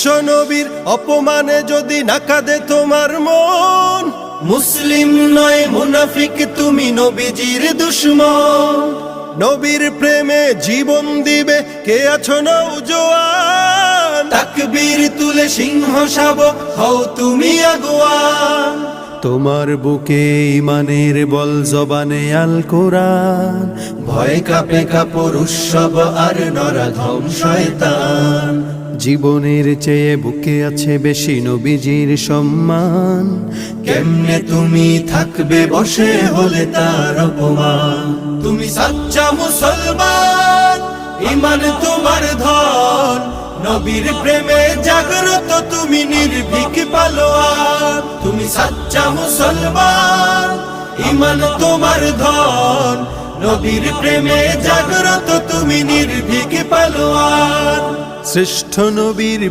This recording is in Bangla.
বিশ্ব নবীর অপমানে যদি না কাঁদে তোমার মন, মুসলিম নয় মুনাফিক তুমি নবীজির দুশমন। নবীর প্রেমে জীবন দিবে কে আছো নওজোয়ান, তাকবীর তুলে সিংহ শাবক হও তুমি আগুয়ান। তোমার বুকে ইমানের বল জবানে আল কোরআন, ভয় কাঁপে কাপড় উৎসব আর নরাধম শয়তান। জীবনের চেয়ে বুকে আছে বেশি নবীজির সম্মান, কেমনে তুমি থাকবে বসে হলে তার অপমান। তুমি সাচ্চা মুসলমান, ইমান তোমার ধন, নবীর প্রেমে জাগ্রত তুমি নির্ভীক পালোয়ান। তুমি সাচ্চা মুসলমান, ইমান তোমার ধন, নবীর প্রেমে জাগ্রত তুমি নির্ভীক পালোয়ান। শ্রেষ্ঠ নবীর